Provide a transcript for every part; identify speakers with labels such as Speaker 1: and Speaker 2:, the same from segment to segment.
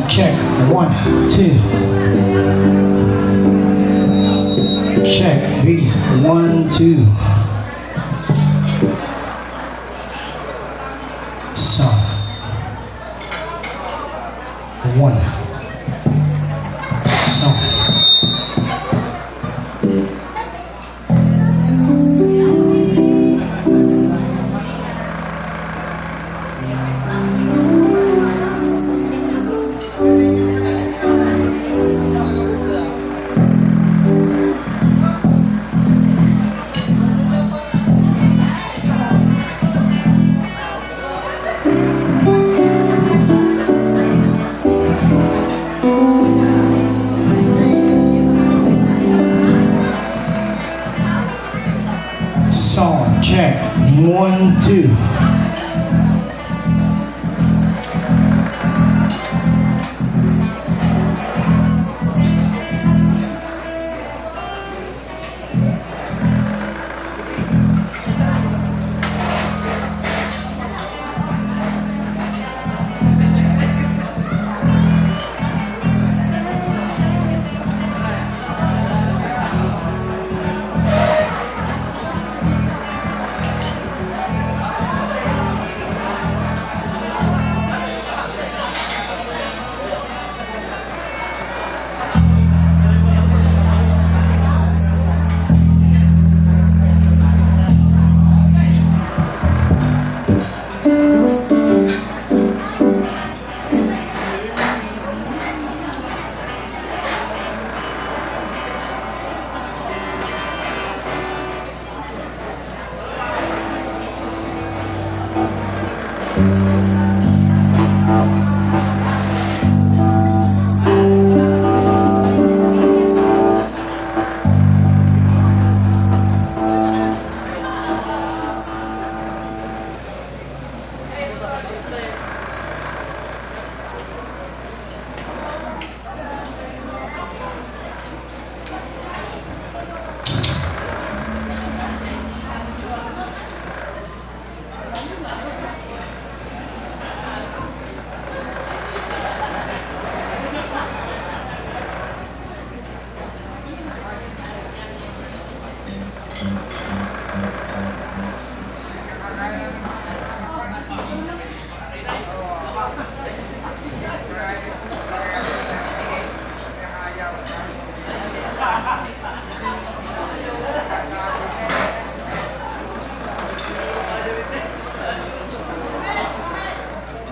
Speaker 1: check. 1, 2. Check, beats. 1, 2. Song. 1. Song. Song, check. 1, 2.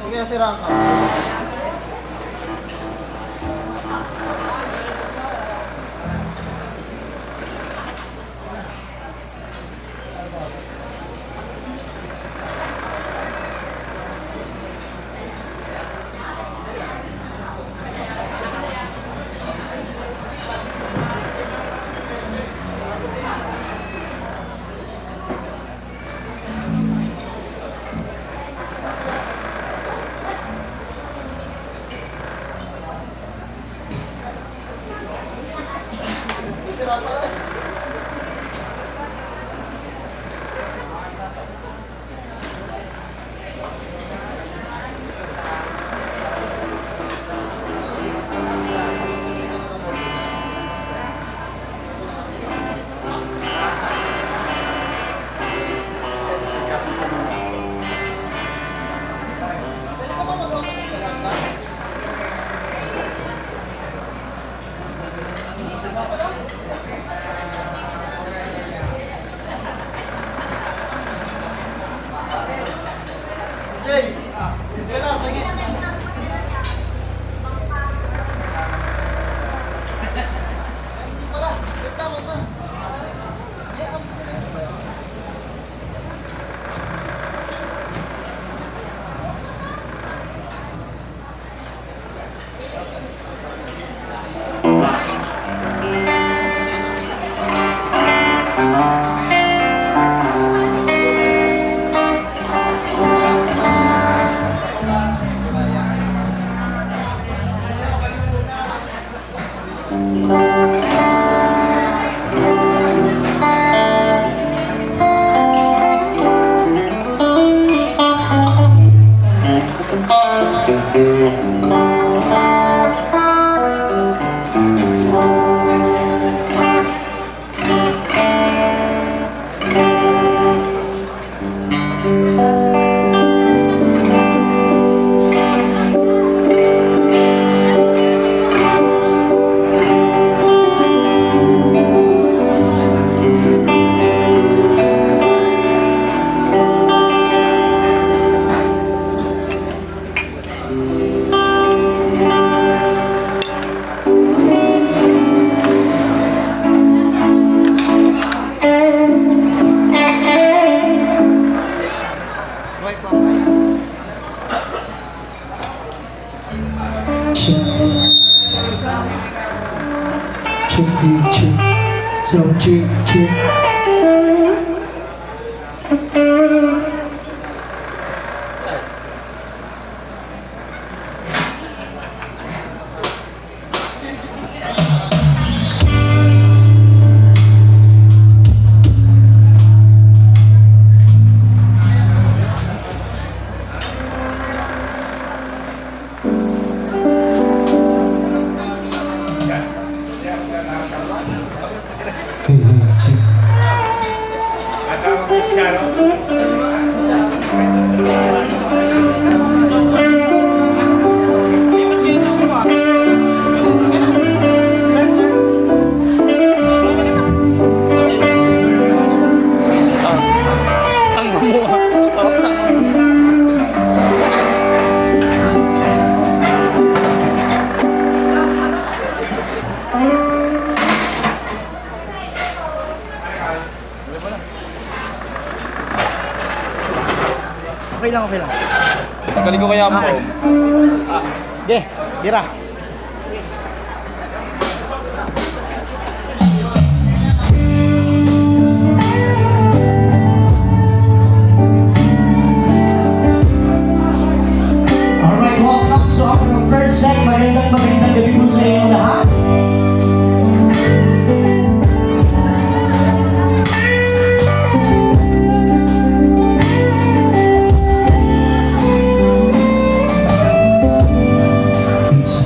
Speaker 2: Sige, sirang ka. Sira pa eh. Jay, Jay lang, lagi. Hindi pala, basta mo na.
Speaker 1: check. Check, check. So, check, check. Hey, hey, check.
Speaker 3: Ang gumawa.
Speaker 2: Okay lang, okay lang.
Speaker 3: Tanggalin ko kaya mo.
Speaker 2: Okay. Ge, gira.
Speaker 1: Alright, welcome to our first set. Magandang gabi po sa inyo lahat. It's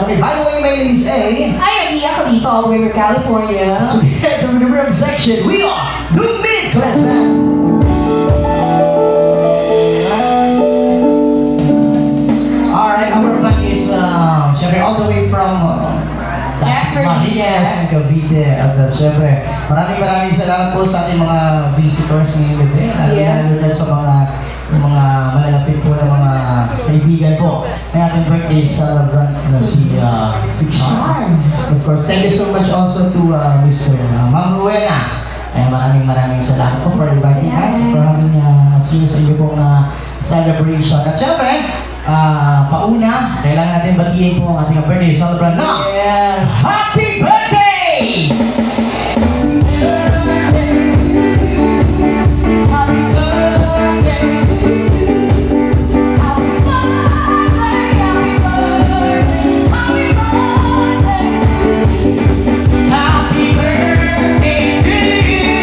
Speaker 1: Okay, by the way, my name is A.
Speaker 4: I am Mia Khalifa of River, California.
Speaker 1: Together with the room section, we are the mid-class band. Alright, our band is syempre all the way from
Speaker 4: Cavite.
Speaker 1: Cavite. At syempre, maraming salamat po sa ating mga visitors ngayong gabi. Lalo na sa mga malalapit po na mga kaibigan po ng ating birthday celebrant na si Charles. Of course, thank you so much also to Mr. Ma'am Ruena. Ay maraming salamat po for inviting us, for having us here sa iyo pong celebration. At syempre, pauna, kailangan natin batiin po ang ating birthday celebrant na
Speaker 4: Yes.
Speaker 1: Happy Birthday!
Speaker 4: Happy birthday to you. Happy birthday, happy birthday, happy birthday to you.
Speaker 1: Happy birthday to you.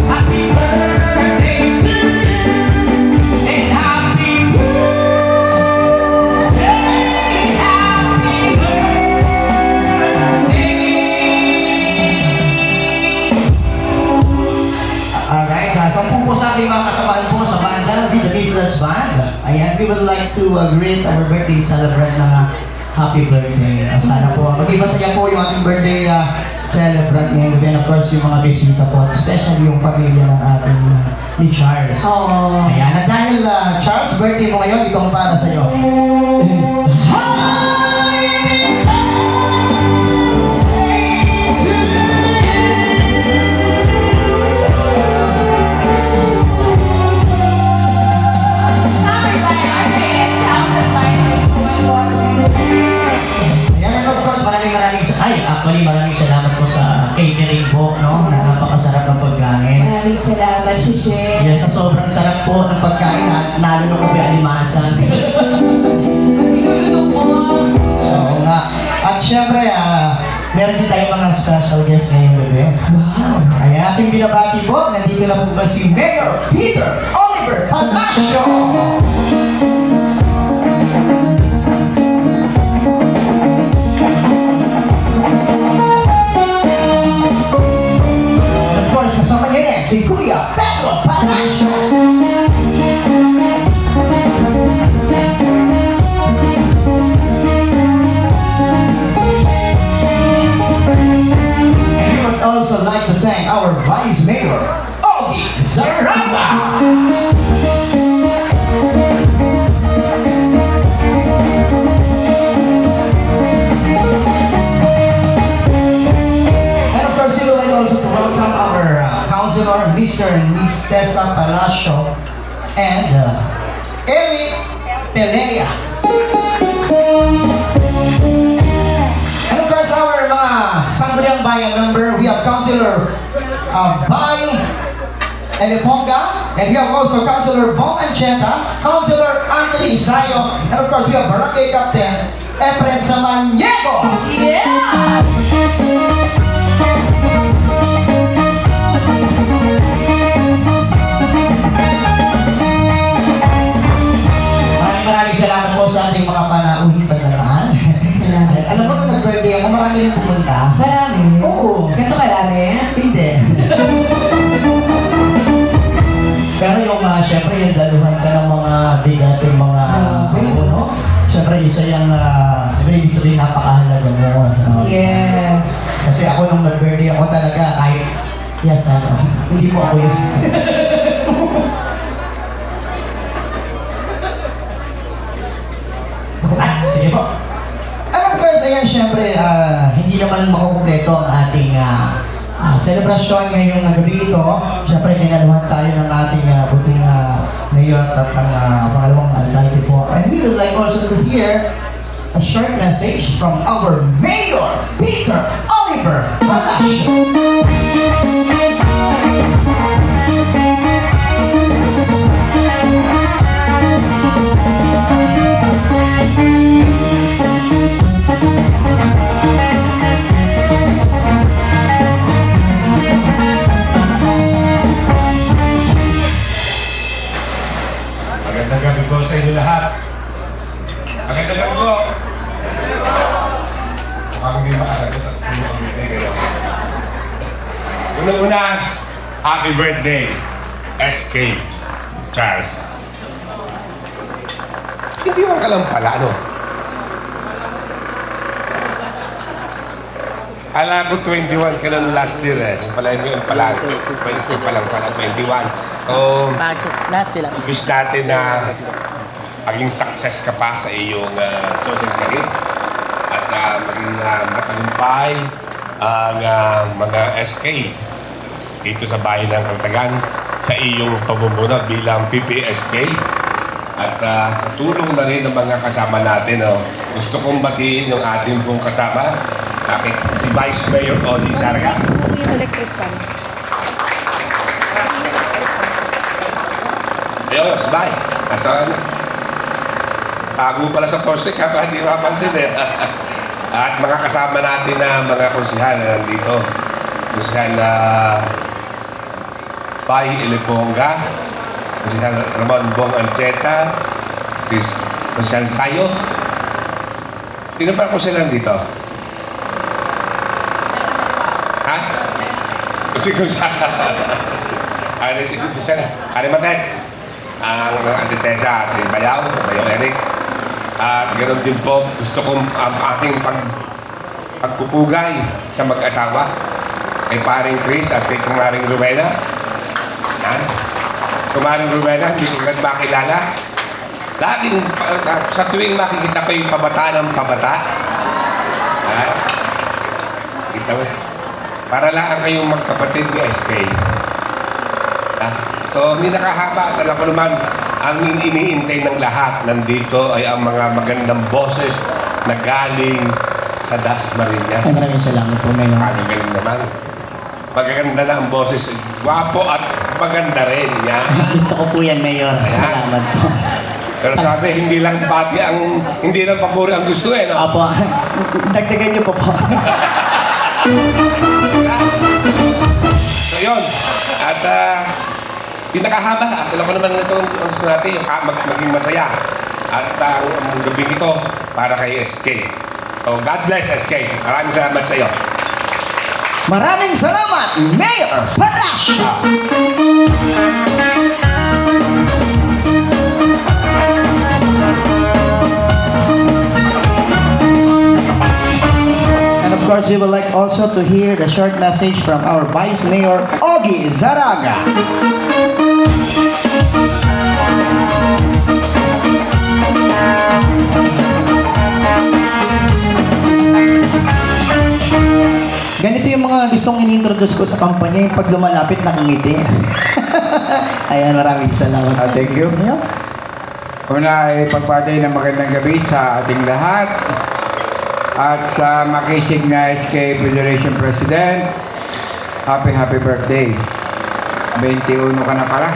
Speaker 1: Happy birthday to you. And happy birthday. Happy birthday. Alright, sampu po sa ating mga kasamahan po sa banda, The Beatles Band. Ayan, we would like to greet our birthday celebrant ng happy birthday. Sana po, maging masaya po yung ating birthday celebrant ngayon. And of course, yung mga bisita po, at especially yung pamilya ng ating ni Charles.
Speaker 4: Oh.
Speaker 1: Ayan, at dahil Charles, birthday mo ngayon, itong para sa'yo.
Speaker 4: Happy birthday and thousand miles to my boyfriend.
Speaker 1: Ayan, and of course, maraming salamat po sa catering po, no? Napakasarap ng pagkain.
Speaker 4: Maraming salamat, Shishe.
Speaker 1: Yes, sa sobrang sarap po ng pagkain at lalo na kung may alimasan.
Speaker 4: Pinulunok mo.
Speaker 1: Oo nga. At syempre, meron din tayong mga special guests ngayong gabi. Wow! Ayan, ating binabati po. Nandito na po ba si Mayor Peter Oliver Palacio? Of course, kasama niya rin si Kuya Pedro Palacio. And we would also like to thank our Vice Mayor, Ogie Zaramba. And of course, we would like also to welcome our Councilor, Mr. and Miss Tessa Palacio, and Eric Pelea. And of course, our Sangguniang Bayan member, we have Councilor Bay Eliponga, and we have also Councilor Bong Ancheta, Councilor Anthony Sayo, and of course, we have Barangay Captain Efren Samaniego.
Speaker 4: Yeah!
Speaker 1: Maraming salamat po sa ating mga panauhing paglalaan.
Speaker 4: Salamat.
Speaker 1: Alam mo, nung nag-birthday ako, marami rin pumunta.
Speaker 4: Marami?
Speaker 1: Oo.
Speaker 4: Ganito karami?
Speaker 1: Hindi. Pero yung syempre yung daluhan ka ng mga bigat yung mga no? Syempre isa yung ibig sabihin napakahalaga mo. No?
Speaker 4: Yes.
Speaker 1: Kasi ako nung nag-birthday ako talaga kahit yes, hindi po ako yun. Sige po. And of course, ayan, syempre, hindi naman makukumpleto ang ating selebrasyon ngayong gabi ito. Syempre, dinaluhan tayo ng ating buting mayor at ang pangalawang alcalde po. And we would like also to hear a short message from our Mayor, Peter Oliver Palacio.
Speaker 5: Magandang gabi po sa inyo lahat. Magandang gabi po. Una-una, happy birthday, SK Charles. Hindi mo ka lang pala, no? Alam ko 21 ka lang last year eh. Yung pala yun pala. 22 pa lang pala, 21. So,
Speaker 1: Lahat sila.
Speaker 5: wish natin na maging success ka pa sa iyong chosen career. At maging matagumpay ang mga SK dito sa bayan ng Calatagan sa iyong pamumuno bilang PPSK. At sa tulong na rin ng mga kasama natin, gusto kong batiin yung ating pong kasama, si Vice Mayor Ogie Saraga.
Speaker 4: Yung electric fan.
Speaker 5: Ayun, si Vice. Nasaan? Tago pala sa poste ka, hindi mapansin eh. At mga kasama natin na mga konsihal na nandito. Konsihal na Pai Eliponga, Konsihal Ramon Bong Ancheta, Konsihal Sayo. Sino pa konsihal nandito? Ha? Kasi konsihal. Si Konsihal, Arimatek. Ang Antitesa at si Bayaw Eric. At ganoon din po, gusto kong aking pagpupugay sa mag-asawa kay paring Chris at kay kumaring Rowena. Kumaring Rowena, hindi ko agad makilala. Laging, sa tuwing makikita ko yung pabata ng pabata. Kita mo, para lang kayong magkapatid ni SK. So, hindi nakahaba. Alam ko naman, ang iniintay ng lahat nandito ay ang mga magandang boses na galing sa Dasmariñas.
Speaker 1: Ay, maraming salamat po, Mayor.
Speaker 5: Galing naman. Magaganda na ang boses. Gwapo at maganda rin. Yan.
Speaker 1: Gusto ko po yan, Mayor. Salamat po.
Speaker 5: Pero sabi, hindi lang papuri ang gusto eh. No?
Speaker 1: Apo, dagdagan niyo po po.
Speaker 5: So, yun. At, pinakahaba. Alam ko naman ito ang gusto natin, maging masaya. At ang gabing ito para kay SK. So, God bless SK. Maraming salamat sa iyo.
Speaker 1: Maraming salamat, Mayor Palasio! And of course, we would like also to hear the short message from our Vice Mayor, Ogie Zaraga. Ganito yung mga gustong in-introduce ko sa kampanya, yung pag lumalapit nakangiti. Ayan, maraming salamat.
Speaker 6: Thank you. Una ay pagpatay ng magandang gabi sa ating lahat at sa makisig na SK Federation President. Happy birthday. 21 ka na pala.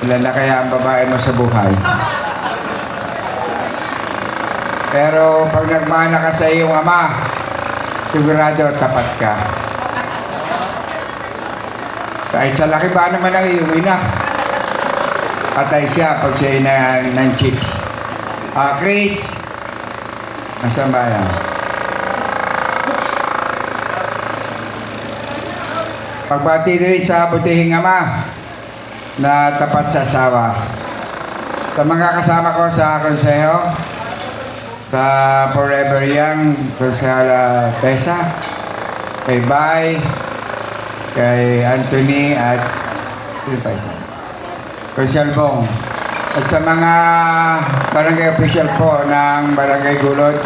Speaker 6: Ilan na kaya ang babae mo sa buhay? Pero pag nagmana ka sa iyong ama, sigurado tapat ka. Kahit sa laki ba naman ang iyong ina, patay siya pag siya ng chicks. Chris, nasaan ba yan? Pagbati din sa butihing ama na tapat sa asawa. Sa mga kasama ko sa konseho, sa Forever Young, Consala Tessa, kay Bay, kay Anthony at Consal Bong. At sa mga barangay official po ng Barangay Gulod,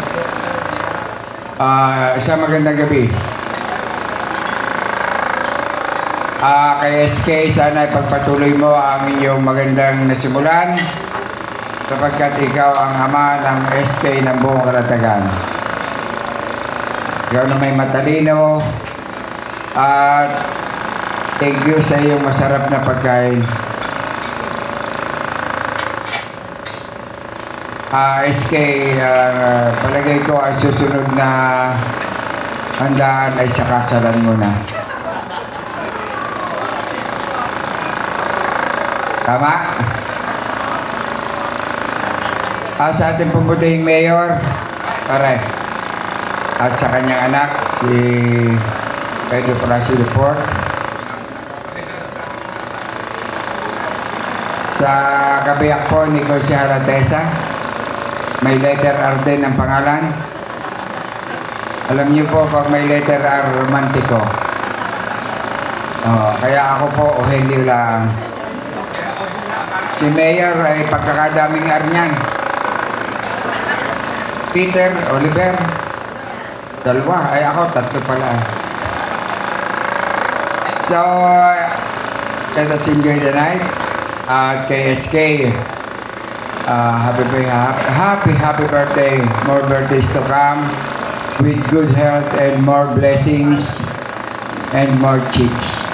Speaker 6: isang magandang gabi. Kay SK, sana ipagpatuloy mo ang inyong magandang nasimulan sapagkat ikaw ang ama ng SK ng buong Calatagan. Ikaw na may matalino at thank you sa iyong masarap na pagkain. SK, palagay ko ang susunod na handaan ay sa kasalan mo na. Tama? Sa ating pumutihing mayor, pare, at sa kanyang anak, si Pedro Palacio IV. Sa kabiyak po ni Consejala Tessa, may letter R din ang pangalan. Alam niyo po, pag may letter R, romantiko. Kaya ako po, Ohelio lang. Si Mayor ay pagkakadaming R niyan. Peter, Oliver, dalawa. Ay ako, tatlo pala. So, let us enjoy the night. At kay SK, happy birthday. More birthdays to come with good health and more blessings and more chicks.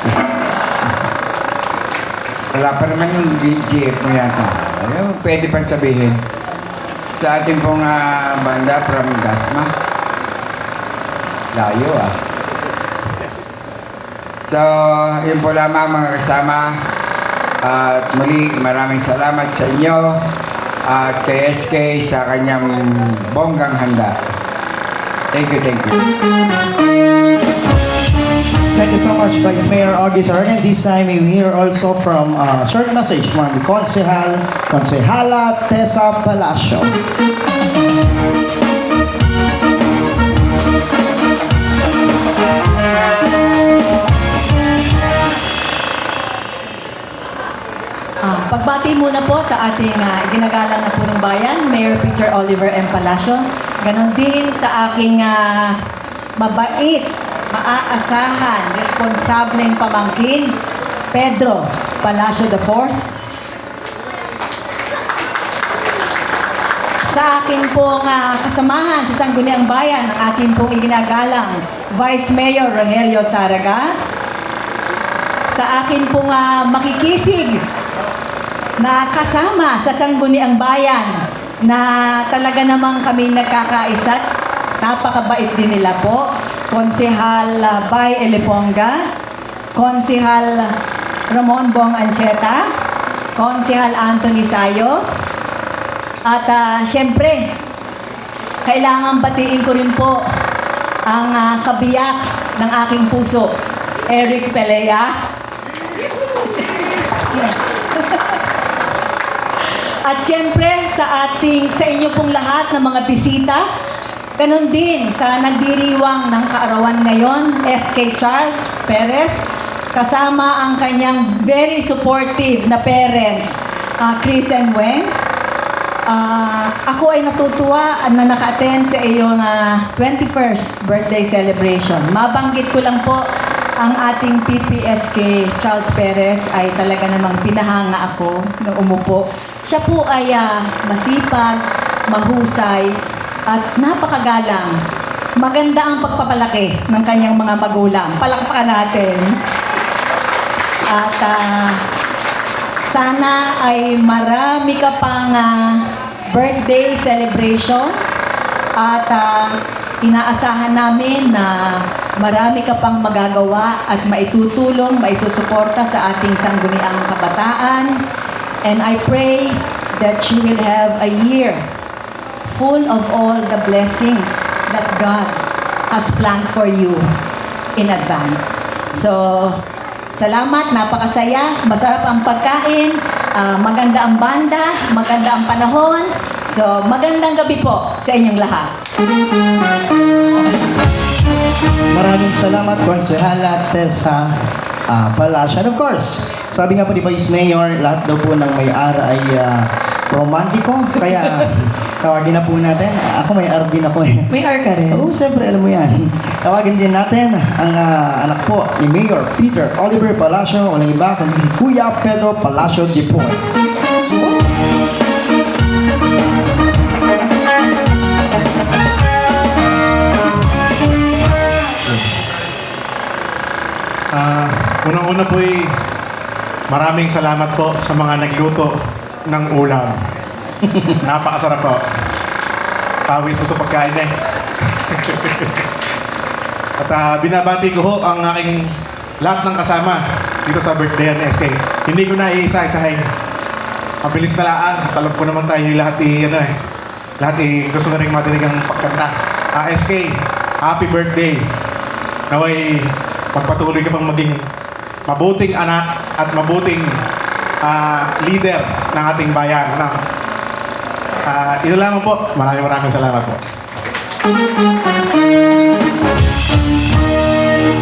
Speaker 6: Wala pa naman yung GF mo yata. Ayun, pwede pa sabihin. Sa ating pong banda from Dasma. Layo So, yun po lamang mga kasama. At muli, maraming salamat sa inyo at kay SK sa kanyang bonggang handa. Thank you, thank you.
Speaker 1: Thank you so much, Vice Mayor August Argan. This time we hear also from a short message from the Concehala Tessa Palacio.
Speaker 7: Pagbati muna po sa ating ginagalang na punong bayan, Mayor Peter Oliver M. Palacio. Ganon din sa aking mabait, maaasahan, responsableng pamangkin, Pedro Palacio IV. Sa akin pong kasamahan sa Sangguniang Bayan, ang ating pong iginagalang Vice Mayor Rogelio Saraga. Sa akin pong makikisig na kasama sa Sangguniang Bayan na talaga namang kami nagkakaisa't napakabait din nila po. Konsehal Bay Eliponga, Konsehal Ramon Bong Ancheta, Konsehal Anthony Sayo, at syempre, kailangan batiin ko rin po ang kabiyak ng aking puso, Eric Pelea. At syempre, sa inyo pong lahat ng mga bisita, ganun din sa nagdiriwang ng kaarawan ngayon, SK Charles Perez, kasama ang kanyang very supportive na parents, Chris and Weng. Ako ay natutuwa na naka-attend sa iyong 21st birthday celebration. Mabanggit ko lang po, ang ating PPSK Charles Perez ay talaga namang pinahanga ako nung umupo. Siya po ay masipag, mahusay, at napakagalang. Maganda ang pagpapalaki ng kanyang mga magulang. Palakpakan natin. At sana ay marami ka pang birthday celebrations at inaasahan namin na marami ka pang magagawa at maitutulong, maisusuporta sa ating sangguniang kabataan. And I pray that you will have a year full of all the blessings that God has planned for you in advance. So, salamat, napakasaya, masarap ang pagkain, maganda ang banda, maganda ang panahon. So, magandang gabi po sa inyong lahat.
Speaker 1: Maraming salamat, Concehala Tessa Palacio. And of course, sabi nga po ni Vice Mayor, lahat daw po ng may-ar ay romantiko. Kaya tawagin na po natin. Ako may R din ako eh.
Speaker 7: May R ka rin?
Speaker 1: Oo, siyempre, alam mo yan. Tawagin din natin ang anak po ni Mayor Peter Oliver Palacio. Walang iba, kundi si Kuya Pedro Palacio Dipoy.
Speaker 8: Unang-una po maraming salamat po sa mga nagluto ng ulam. Napakasarap po. Pawis po sa pagkain eh. At binabati ko ho ang aking lahat ng kasama dito sa birthday ng SK. Hindi ko na iisa-isahin. Mabilis na laan. Alam ko naman tayo lahat gusto na rin matinig ang pagkanta. SK, happy birthday. Naway magpatuloy ka pang maging mabuting anak at mabuting leader ng ating bayan. Ano? Ito lang po. Maraming salamat po.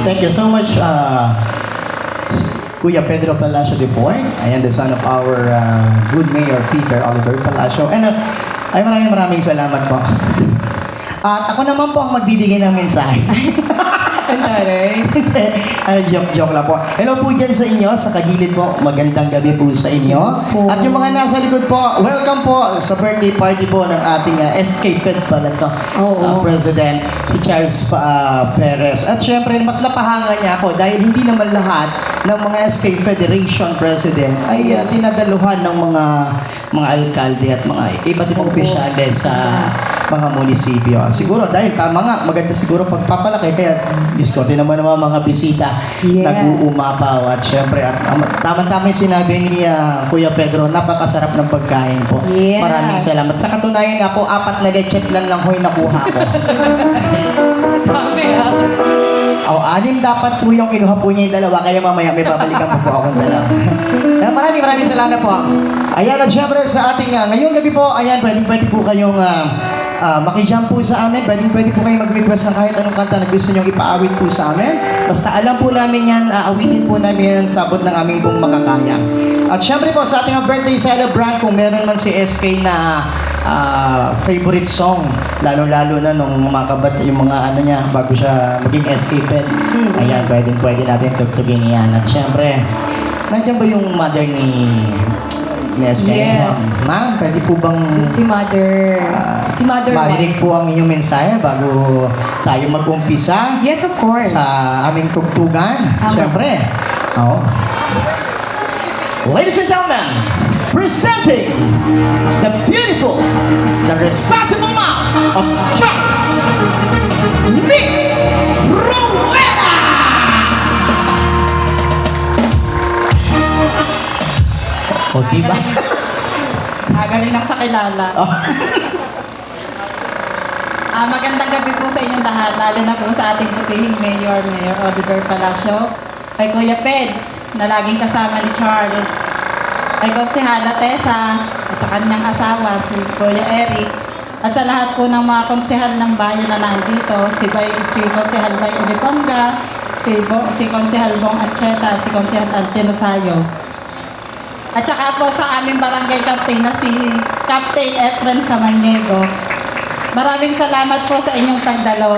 Speaker 1: Thank you so much, Kuya Pedro Palacio de Boy. Ayan, the son of our good mayor, Peter Oliver Palacio. And ay maraming salamat po. At ako naman po ang magbibigay ng mensahe. Joke lang po. Hello po dyan sa inyo, sa kagilid po. Magandang gabi po sa inyo. At yung mga nasa likod po, welcome po sa birthday party po ng ating SK Fed pala to. President, si Charles Perez. At syempre, mas napahanga niya ako dahil hindi naman lahat ng mga SK Federation President ay dinadaluhan ng mga alkalde at mga iba't ibang opisyales sa mga munisipyo. Siguro dahil tama nga, maganda siguro pagpapalaki kaya Diyos ko, din naman mga bisita nag-uumapaw at syempre at tama-tama yung sinabi ni Kuya Pedro, napakasarap ng pagkain po.
Speaker 7: Yes.
Speaker 1: Maraming salamat. Sa katunayan nga po, 4 na leche plan lang ko yung nakuha ko. Anim dapat po yung kinuha po niya yung dalawa, kaya mamaya may babalikan po akong dalawa. Maraming salamat po. Ayan, at syempre sa ating ngayong gabi po, ayan, pwede po kayong makijump po sa amin. Pwede po kayo mag-request ng kahit anong kanta na gusto nyo ipaawit po sa amin. Basta alam po namin yan, awitin po namin yan sa abot ng aming pong makakaya. At syempre po sa ating birthday celebrant, kung meron man si SK na favorite song, lalo-lalo na nung mga kabat, yung mga ano niya, bago siya maging SK Fed. Ayan, pwede natin tugtugin yan. At syempre, nandiyan ba yung mother ni SK?
Speaker 7: Yes.
Speaker 1: Ma'am, pwede po bang
Speaker 7: Si Mother. Si Mother
Speaker 1: marinig po ang inyong mensahe bago tayo mag-umpisa
Speaker 7: Yes, of course.
Speaker 1: sa aming tugtugan?
Speaker 7: Tama.
Speaker 1: Siyempre. Oo. Ladies and gentlemen, presenting the beautiful, the responsible mom of Charles, Miss Rowena! O, diba?
Speaker 9: Magaling ng pakilala.
Speaker 1: Oh.
Speaker 9: Magandang gabi po sa inyong lahat, lalo na po sa ating butihing Mayor Oliver Palacio, kay Kuya Peds, na laging kasama ni Charles, kay Konsehala Tessa, at sa kanyang asawa, si Kuya Eric, at sa lahat po ng mga konsehal ng bayan na nandito, si Konsehal Bay Uliponga, si Konsehal Bong Atcheta, at si Konsehal Altino Sayo. At saka po sa aming barangay captain na si Captain Efren Samaniego. Maraming salamat po sa inyong pagdalo.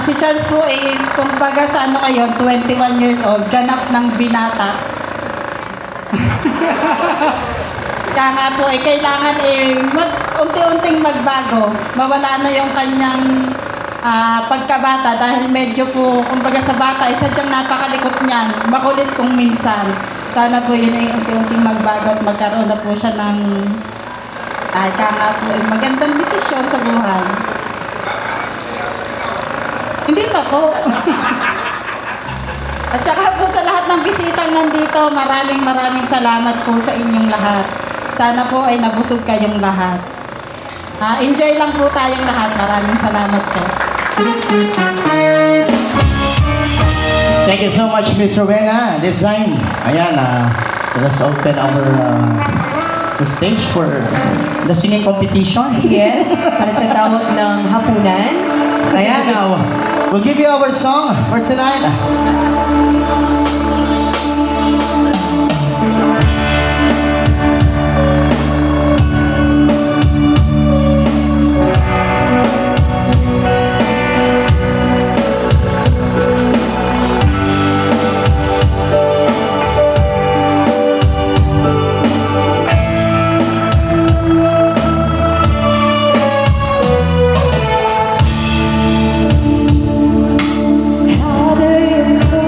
Speaker 9: Si Charles po kumbaga sa ano ngayon, 21 years old, ganap ng binata. Kaya nga po kailangan unti-unting magbago. Mawala na yung kanyang pagkabata dahil medyo po, kumbaga sa bata, sadyang napakalikot niyan, makulit kung minsan. Sana po yun ay unti-unting magbago at magkaroon na po siya ng kaya po magandang desisyon sa buhay. Hindi pa po. At saka po sa lahat ng bisitang nandito, maraming salamat po sa inyong lahat. Sana po ay nabusog kayong lahat. Enjoy lang po tayong lahat. Maraming salamat po.
Speaker 1: Thank you so much, Miss Rowena. This time, ayan, let's open our the stage for the singing competition.
Speaker 7: Yes, para sa tawag ng hapunan.
Speaker 1: Ayan, we'll give you our song for tonight.
Speaker 4: How do you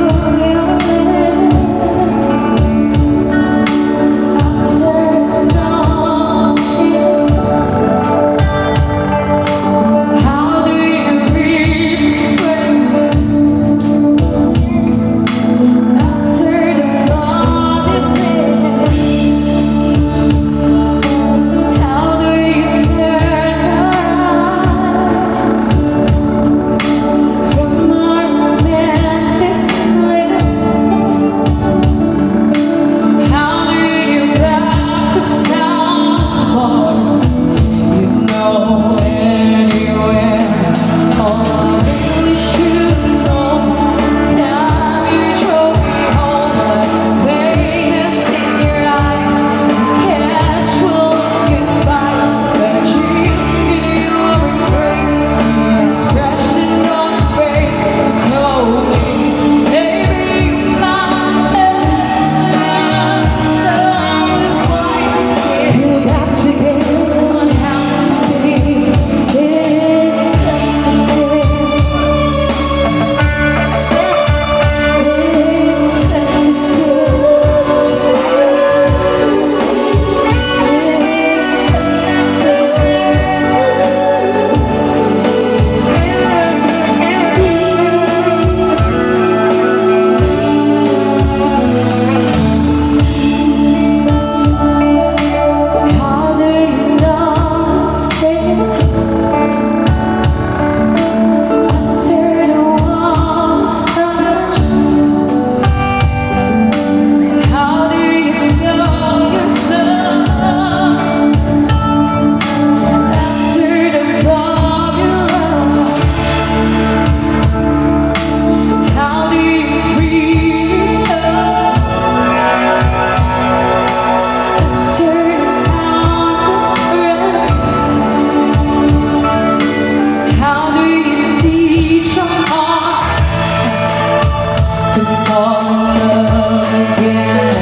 Speaker 4: to fall in love again.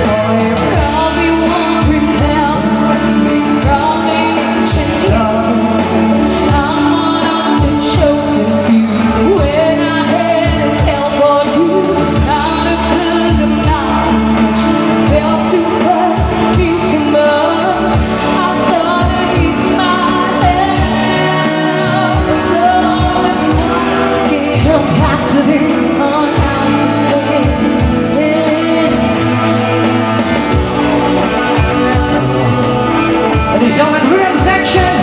Speaker 4: Oh, you're probably wondering now, you're probably changed. I'm one of the chosen few. When I had help for you, I'm a good of not touch. Felt too fast, feel too much. I thought you might have. So you got to be on out today.
Speaker 1: Ladies and gentlemen, rhythm section.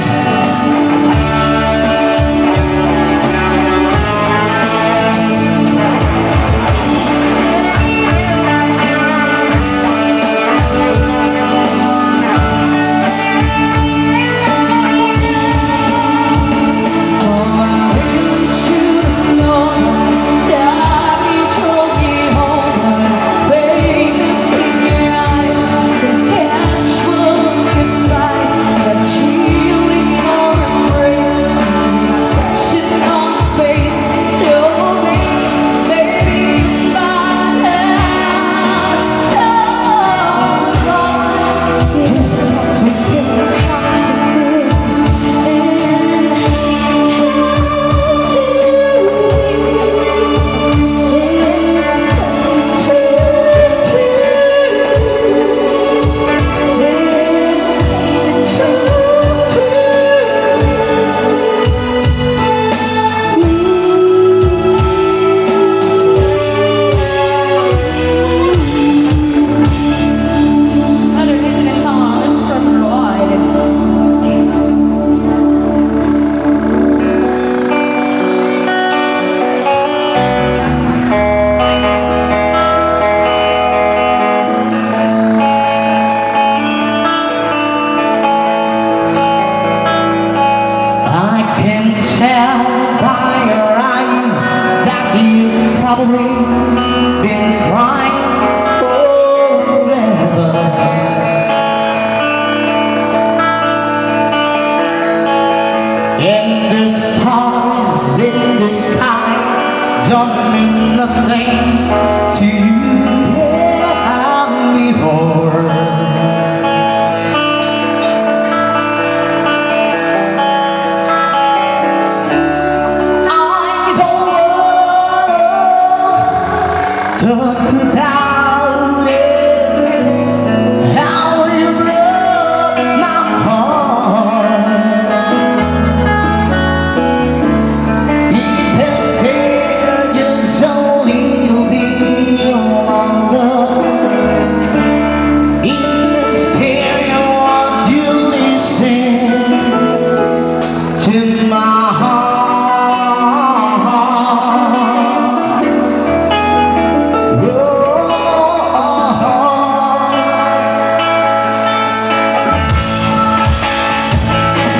Speaker 4: Another listening song from Lloyd.
Speaker 1: I can tell by your eyes that you've probably been crying forever. And the stars in the sky don't mean nothing to you anymore. I don't wanna talk about it, how you broke my heart. It has stayed just a little bit longer. In the stereo, you listen to my heart.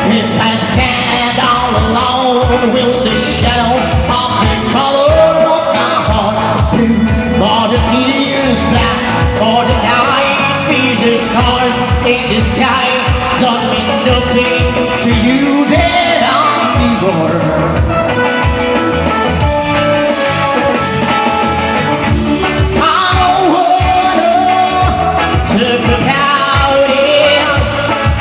Speaker 1: If I stand all alone with the shadow of the color of my heart, for the tears black, for the night, feel the stars in the sky, don't mean nothing to you that I'm anymore. I don't wanna talk about it,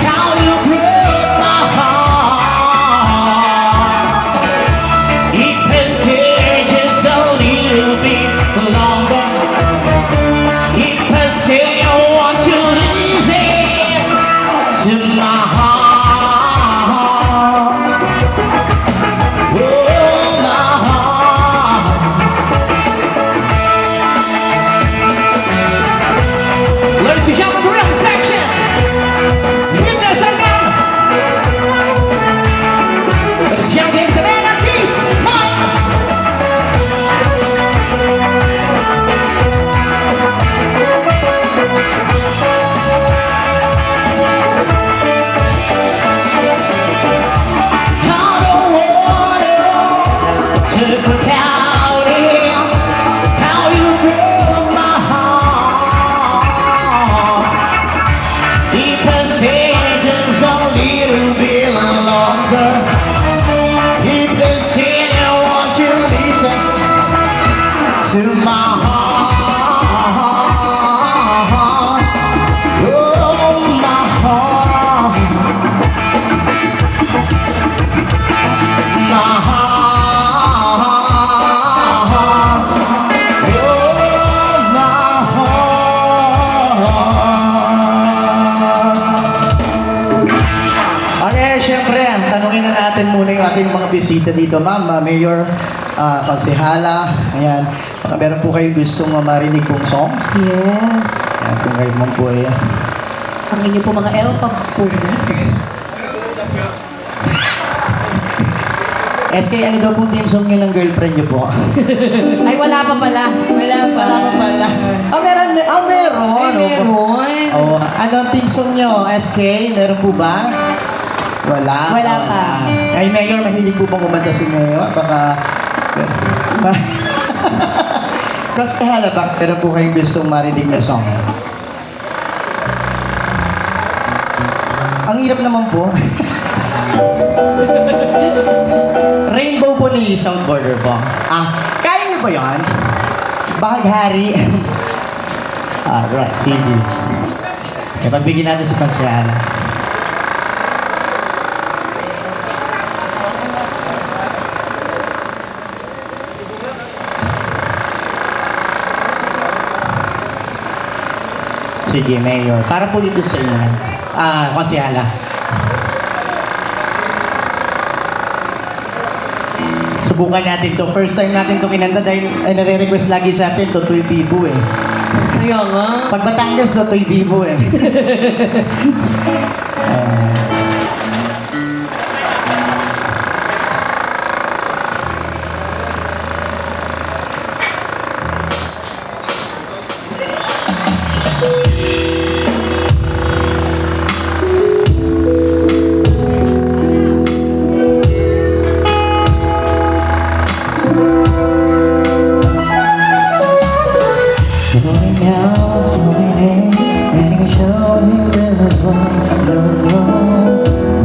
Speaker 1: how you broke my heart. It has stayed just a little bit longer. It has stayed, I want you to listen to my heart. Okay, syempre, tanungin na natin muna yung ating mga bisita dito, ma'am, Mayor, konsehala, ayan. Baka meron po kayo gustong marinig pong song?
Speaker 7: Yes.
Speaker 1: Ayan, kung kayo mong po ay...
Speaker 7: Ang inyo po mga elpag po.
Speaker 1: SK, ano daw po team song nyo ng girlfriend nyo po? Ay, wala pa pala.
Speaker 7: Wala pa.
Speaker 1: Wala pa pala. Meron.
Speaker 7: Ay, meron.
Speaker 1: Oh, ano ang team song nyo, SK? Meron po ba? Wala.
Speaker 7: Wala pa.
Speaker 1: Ay, Mayor, mahilig po bang kumanta si Mayor? Baka... Mas kahalabak, pero po kayong gustong marinig na song. Ang hirap naman po. Rainbow po ni Soundboarder po. Kaya niyo po yun? Bahaghari. Right, sige. Pagbigyan natin si Konsehala. Sige, Mayor. Para po dito sa inyo. Konsehala. Subukan natin to. First time natin to kinanta dahil nare-request lagi sa atin, Totoy Bibo eh.
Speaker 7: Kaya nga.
Speaker 1: Pag Batangas, Totoy Bibo eh. Going out, going in, making sure he does what no, no.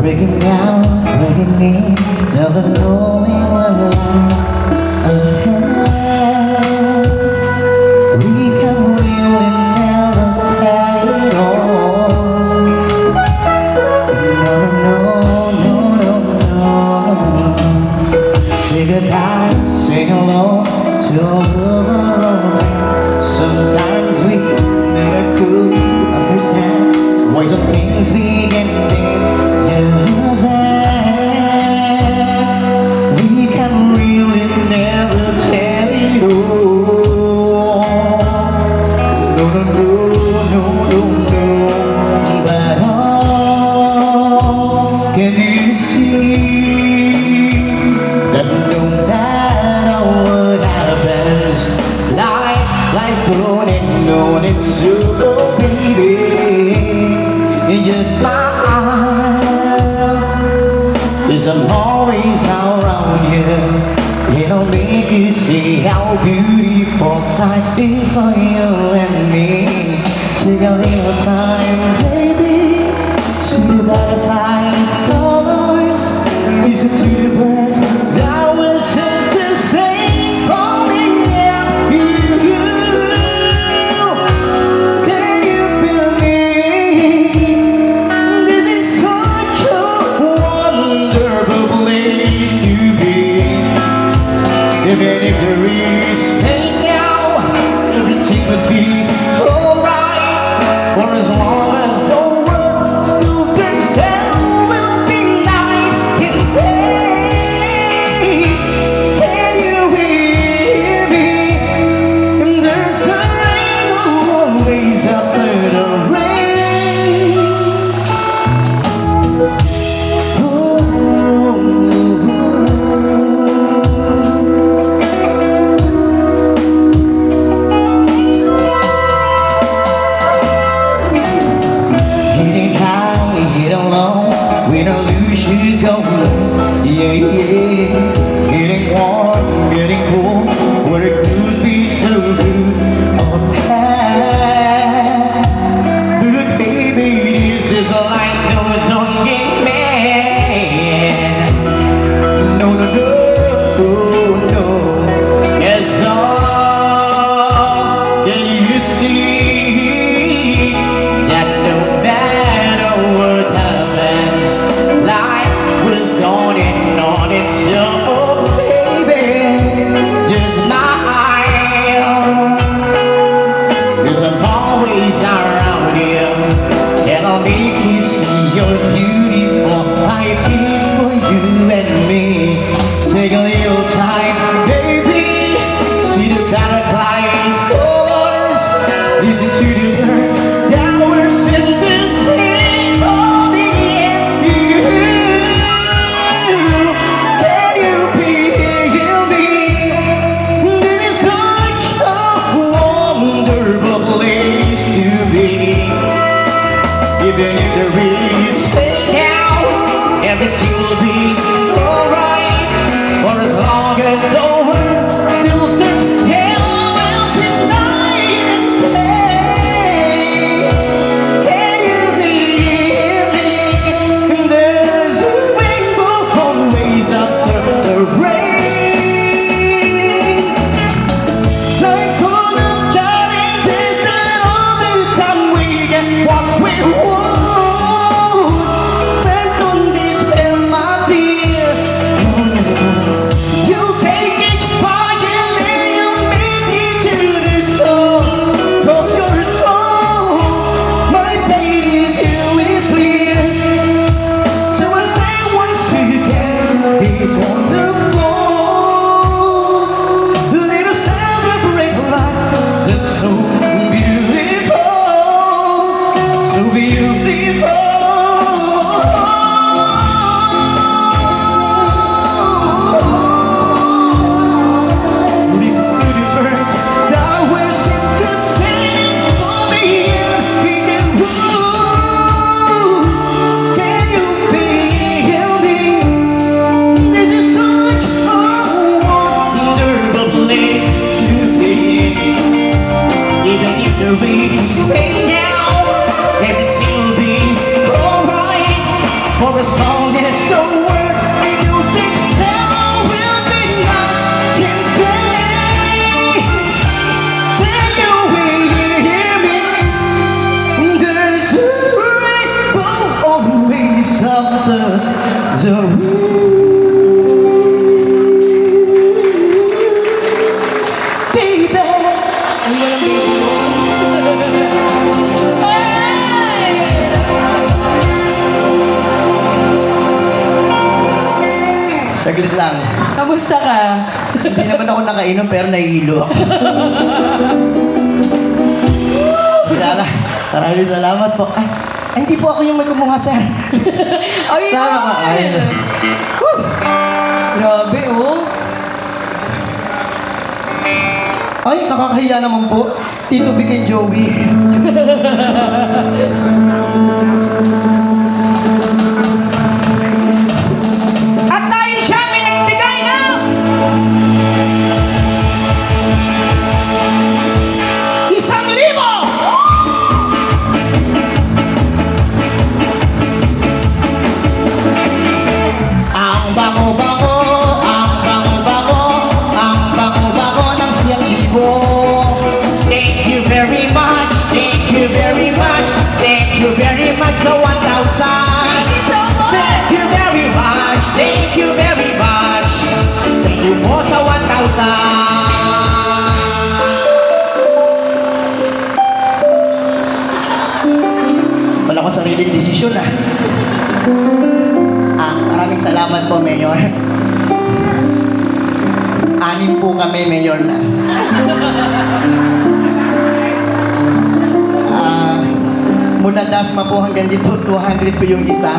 Speaker 1: Breaking down, breaking in, never knowing what lies ahead. We can really never tell it all. No, no, no, no, no. Say goodbye, say hello to all of our own. Sometimes we never could understand why some things we can use and we can really never tell it all. No, no, no, no, no, no. But oh, can you see that no matter what happens, life's going on in circle, baby. In just my eyes, 'cause I'm always around you. It'll make you see how beautiful life is for you and me. Take a little time, baby. See the butterflies, colors. Listen to the birds that will sing to sing for me. Can you feel me? This is such a wonderful place to be. Even if there is pain now, everything would be alright. For as long as the world still turns, there will be light in day. Can you hear me? And there's a rain always after the rain. Getting high, getting low, we don't lose you go. Yeah, yeah. Getting warm, getting cool, where it could be so good. Oh, but baby, this is a life no don't get mad. No, no, no, no. Yes, all make me see you're beautiful. Life is for you and me. Take a little time, baby. See the butterflies, colors. Listen to the birds that were sent to sing for the end. Can you feel me? This is such a wonderful place to be. Even if the race fade down, everything will be alright. For as long as the world still turns hell around night and day. Can you feel me? There's a rainbow always after the rain. Life's full of challenges and all the time we get what we want. But don't despair, my dear. You take each part and then you make it to the soul. 'Cause your soul, my baby, is you is clear. So I say once again, it's wonderful. Let us celebrate life that's so beautiful, so beautiful. Listen to the birds that were sent to sing for me and you. Can you feel me? This is such a wonderful place to be. Even if the winds rain down, everything will be alright. For as long as the world still thinks there will be night and day. Can you hear me? There's a rainbow always after the rain. Baby. Ay, walang baby mo. Saglit lang.
Speaker 4: Kamusta ka?
Speaker 1: Hindi naman ako nakainom pero nahihilo ako. Maraming salamat po. Ay, hindi po ako yung may kumuha, sir.
Speaker 4: Ay,
Speaker 1: Tama ka. Ay.
Speaker 4: Grabe, oh.
Speaker 1: Ay, nakakahiya naman po. Tito Vic and Joey. At dahil siya may nagbigay ng 1,000! Ang bango-bango, ang bango-bango, ang bango-bango ng 1,000. Thank you very much, thank you very much, thank you very much sa 1,000. Thank you very much, thank you very much, thank you po sa 1,000. Wala ko sariling desisyon maraming salamat po, Mayor. 6 po kami, Mayor na. Mula Dasma po hanggang dito, 200 po yung isa.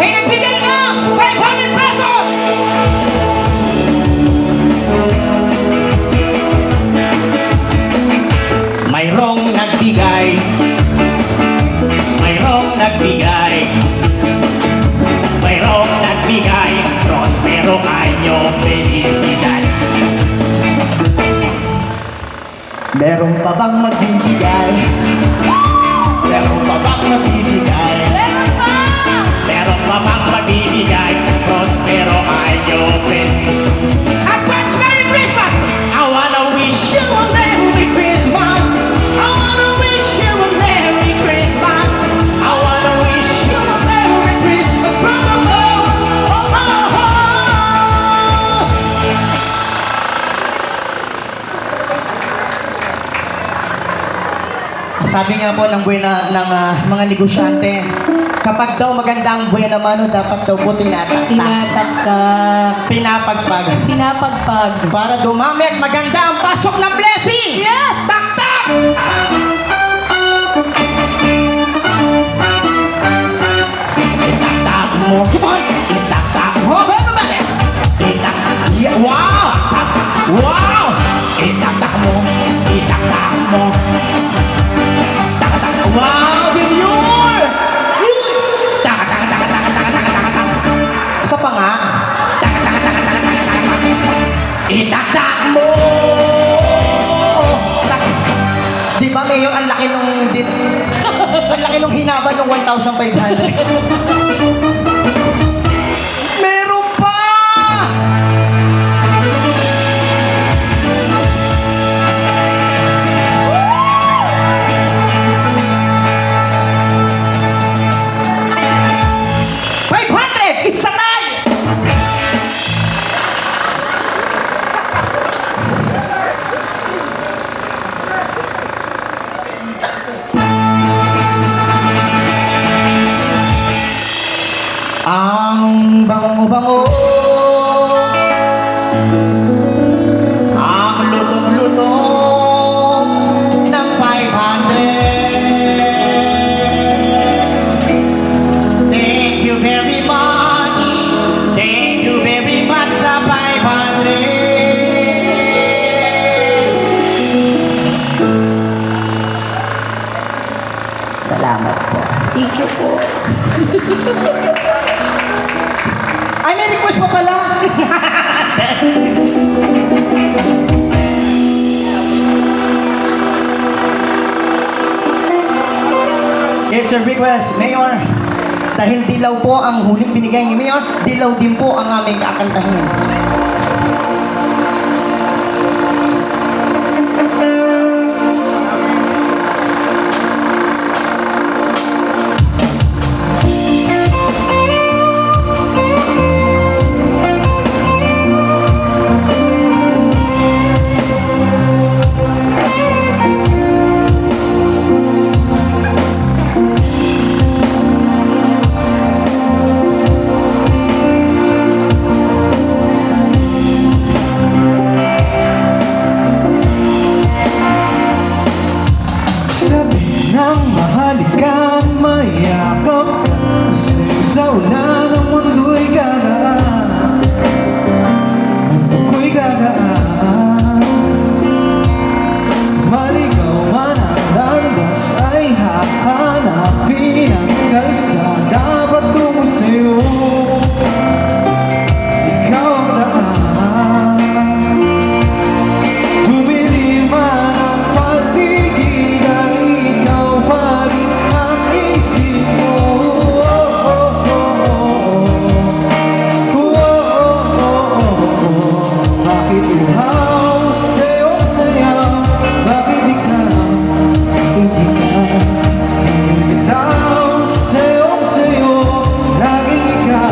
Speaker 1: May nagbigay ng 500 pesos! Mayroong nagbigay, mayroong nagbigay, mayroong nagbigay, prospero año, felicidad. Meron pa bang magbibigay? Meron pa bang magbibigay?
Speaker 4: Meron pa!
Speaker 1: Meron pa bang magbibigay? Prospero año, felicidad. Advance Merry Christmas! I wanna wish you a Merry Christmas. I wanna wish you a Merry Christmas. I wanna wish you a Merry Christmas from the bottom of my heart. Sabi nga po ng buena ng mga negosyante, kapag daw maganda ang buena mano, dapat daw po tinataktak.
Speaker 7: Tinataktak.
Speaker 1: Pinapagpag.
Speaker 7: Pinapagpag.
Speaker 1: Para dumami at maganda ang pasok ng blessing!
Speaker 7: Yes!
Speaker 1: Taktak! Itaktak mo. Come on! Itaktak mo. Everybody! Itaktak. Yeah. Wow! Wow! Itaktak mo. Itaktak mo. Taktak. Wow! Junior! Tak, tak, tak, tak, tak, tak, tak, tak. Isa pa nga. Tak, tak, tak, tak, tak, tak, tak. Itaktak mo! Tak. Di ba, Mayor, ang laki nung ang laki nung hinaba nung 1,500. Meron pa! It's a tie! Ang bango-bango, ang lutong-lutong ng 500. Thank you very much. Thank you very much sa 500. Salamat po.
Speaker 7: Thank you po.
Speaker 1: Ay, may request pa pala. It's a request, Mayor. Dahil dilaw po ang huling binigay ni Mayor, dilaw din po ang aming kakantahin.
Speaker 10: Laging ikaw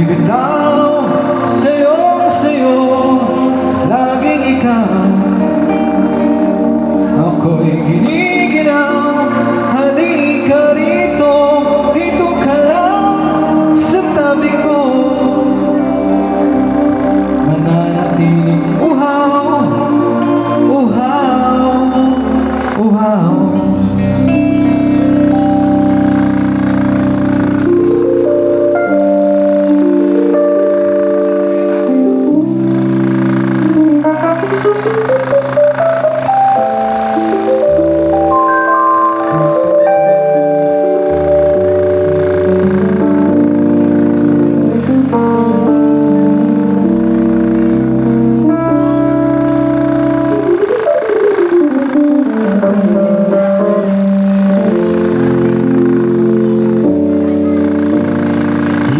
Speaker 1: bumibitaw sa'yo, laging ikaw. Ako'y giniginaw, halika rito, dito ka lang sa tabi ko. Mananatiling uhaw, uhaw, uhaw.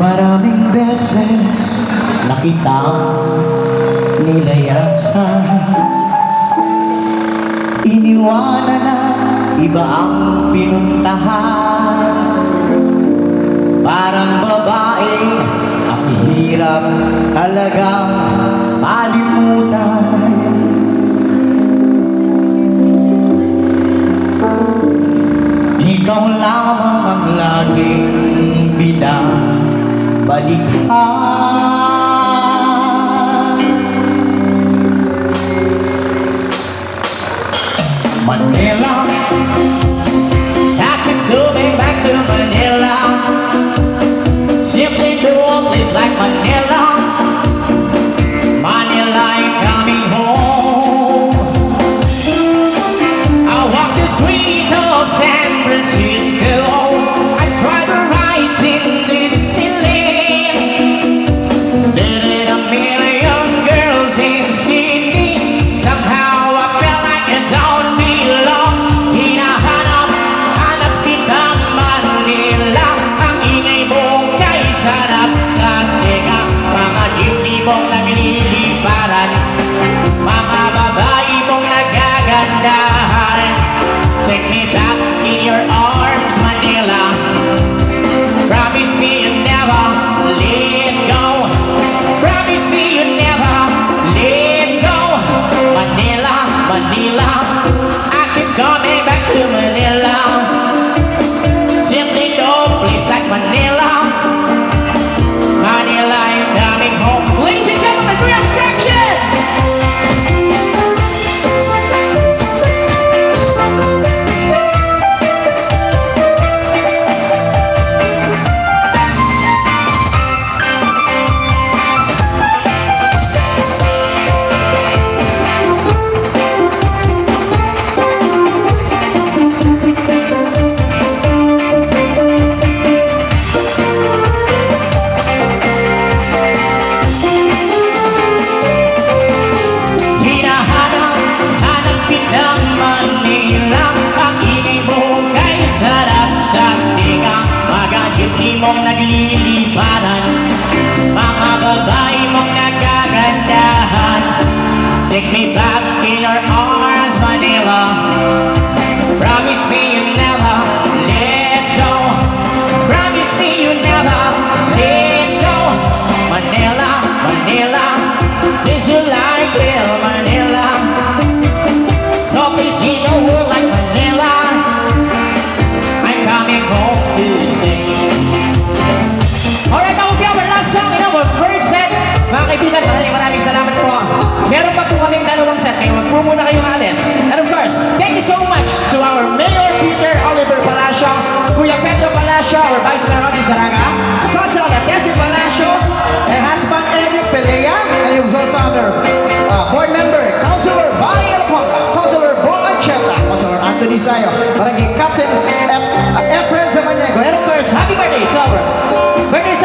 Speaker 1: Maraming beses na kitang nilayasan, iniwanan na iba ang pinuntahan. Parang babae, ang hirap talagang malimutan. Ikaw lamang ang laging binabalikan. Manila, I keep going back to Manila. Simply to a place like Manila. Manila, I'm coming home. I walk the streets of San Francisco. I try to write in Disneyland. Dated a million girls in Sydney. Somehow I felt like I don't belong. Hinahanap kitang Manila. Ang ingay mo kay sarap sa teka. Mga jeepney mong nagliliparan, mga babae mong nagagandahan. Take me back in your arms, Manila. Promise me you'll never let go. Promise me you'll never let go. Manila, Manila, I keep coming back to Manila. Simply no place like Manila. Manila, I'm coming home. Ladies and gentlemen, we have section. Hinahanap kitang Manila. Ang ingay mo kay sarap sa tinga. Mga jeepney mong nagliliparan, mga babae mong nagagandahan. Take me back in your arms, Manila. Promise me you'll never let go. Promise me you'll never let go. Manila, Manila, is you like real Manila? No place in the world like Manila. I'm coming home to stay. Alright, that will be our last song in our first set. Mga kaibigan, maraming salamat po. Meron pa po kaming dalawang set, kaya wag po muna kayong alis. And of course, thank you so much to our Mayor Peter Oliver Palacio, Kuya Pedro Palacio, our Vice Mayor Rodney Saraga, Councilor Tessie Palacio, and husband Eric Pelea, and he was also our board member, Councilor Vali Alponga, Councilor Bo Ancheta, Councilor Anthony Sayo, Barangay Captain Efren Zamaniego, and of course, happy birthday to our birthday